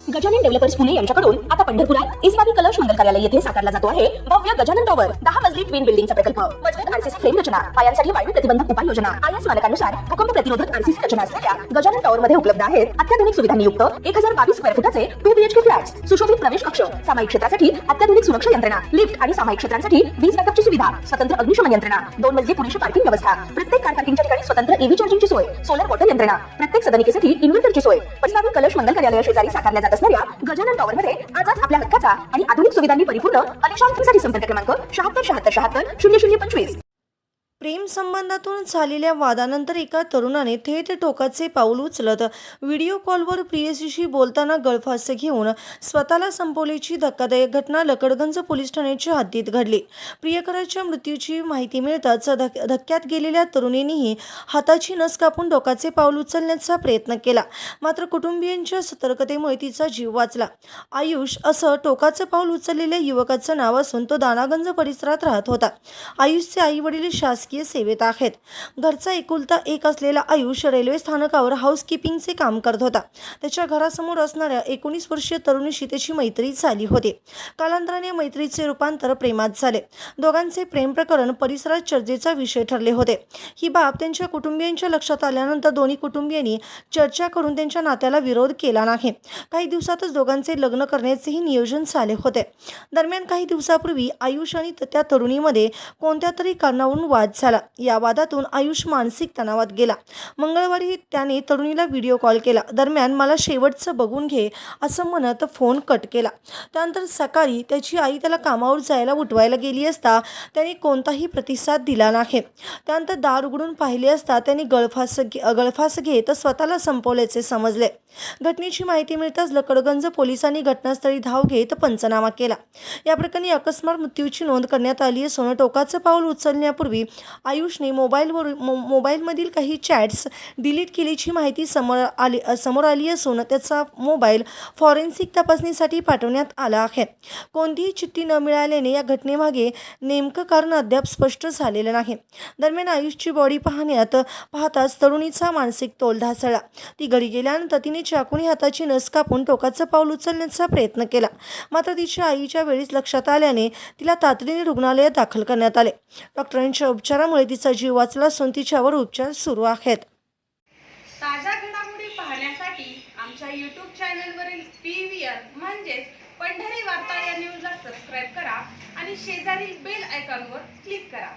Gajanan developers Pune यांच्याकडून आता पंढरपुरात इस्मावी कलश मंगल कार्यालय येथे साकारला जातो आहे भव्य गजानन टॉवर 10 मजली ट्विन बिल्डिंगचा प्रकल्प मजबूत आरसीसी फ्रेम रचना पायांसाठी वायू प्रतिबंधक उपाययोजना आयएस मानकानुसार भूकंप प्रतिरोधक आरसीसी रचना असलेल्या गजानन टॉवर मध्ये उपलब्ध आहेत अत्याधुनिक सुविधांनी युक्त 1022 स्क्वेअर फुटाचे 2 बीएचके फ्लॅट्स सुशोभित प्रवेश कक्ष सामायिक क्षेत्रासाठी अत्याधुनिक सुरक्षा यंत्रणा लिफ्ट आणि सामायिक क्षेत्रांसाठी वीज बॅकअपची सुविधा स्वतंत्र अग्निशमन यंत्रणा 2 मजली पुरेशी पार्किंग व्यवस्था प्रत्येक कार पार्किंगच्या ठिकाणी स्वतंत्र ईव्ही चार्जिंगची सोय सोलर वॉटर यंत्रणा प्रत्येक सदनिकेसाठी इन्व्हर्टरची सोय इस्मावी कलश मंगल कार्यालय शेजारी साकारल्या जात असणाऱ्या गजानन टॉवर मध्ये आजच आपल्या हक्काचा आणि आधुनिक सुविधांनी परिपूर्ण अलिशान फ्रीसाठी संपर्क क्रमांक 76 प्रेम संबंधातून झालेल्या वादानंतर एका तरुणाने थेट टोकाचे पाऊल उचलत व्हिडिओ कॉलवर प्रियसीशी बोलताना गळफास घेऊन स्वतःला संपवल्याची धक्कादायक घटना लकडगंज पोलीस ठाण्याच्या हद्दीत घडली। प्रियकराच्या मृत्यूची माहिती मिळताच धक्क्यात गेलेल्या तरुणीनेही हाताची नस कापून टोकाचे पाऊल उचलण्याचा प्रयत्न केला, मात्र कुटुंबियांच्या सतर्कतेमुळे तिचा जीव वाचला। आयुष असं टोकाचं पाऊल उचललेल्या युवकाचं नाव असून तो दानागंज परिसरात राहत होता। आयुषचे आई वडील शासकीय सेवेत आहेत। घरचा एकुलता एक असलेला आयुष रेल्वे स्थानकावर हाऊसकीपिंगचे काम करत होता। त्याच्या घरासमोर असणाऱ्या 19 वर्षीय तरुणीशी त्याची मैत्री झाली होती। कालांतराने मैत्रीचे रूपांतर प्रेमात झाले। दोघांचे प्रेम प्रकरण परिसरात चर्चेचा विषय ठरले होते। ही बाब त्यांच्या कुटुंबियांच्या लक्षात आल्यानंतर दोन्ही कुटुंबियांनी चर्चा करून त्यांच्या नात्याला विरोध केला नाही। काही दिवसातच दोघांचे लग्न करण्याचेही नियोजन झाले होते। दरम्यान काही दिवसापूर्वी आयुष आणि त्या तरुणीमध्ये कोणत्या तरी कारणावरून वाद झाला। या वादातून आयुष मानसिक तणावात गेला। मंगळवारी त्याने तरुणीला व्हिडिओ कॉल केला। दरम्यान मला शेवटचं बघून घे असं म्हणत फोन कट केला। त्यानंतर सकाळी त्याची आई त्याला कामावर जायला उठवायला गेली असता त्याने कोणताही प्रतिसाद दिला नाही। त्यानंतर दार उघडून पाहिले असता त्याने गळफास घेत स्वतःला संपवल्याचे समजले। घटनेची माहिती मिळताच लकडगंज पोलिसांनी घटनास्थळी धाव घेत पंचनामा केला। या प्रकरणी अकस्मात मृत्यूची नोंद करण्यात आली असून टोकाचं पाऊल उचलण्यापूर्वी आयुषने मोबाईलमधील काही चॅट्स डिलीट केल्याची माहिती समोर आली असून त्याचा मोबाईल फॉरेन्सिक तपासणीसाठी पाठवण्यात आला आहे। कोणतीही चिठ्ठी न मिळाल्याने या घटनेमागे नेमकं कारण अद्याप स्पष्ट झालेलं नाही। दरम्यान आयुषची बॉडी पाहताच तरुणीचा मानसिक तोल ढासळला। ती घरी गेल्यानंतर तिने चाकूने हाताची नस कापून टोकाचं पाऊल उचलण्याचा प्रयत्न केला, मात्र तिच्या आईच्या वेळीच लक्षात आल्याने तिला तातडीने रुग्णालयात दाखल करण्यात आले। डॉक्टरांच्या उपचारामुळे तिचा जीव वाचला असून तिच्यावर उपचार सुरू आहेत। ताज्या घडामोडी पाहण्यासाठी आमच्या YouTube चॅनलवरील PVR म्हणजेच पंढरी वार्ता या न्यूजला सबस्क्राईब करा आणि शेजारील बेल आयकॉनवर क्लिक करा।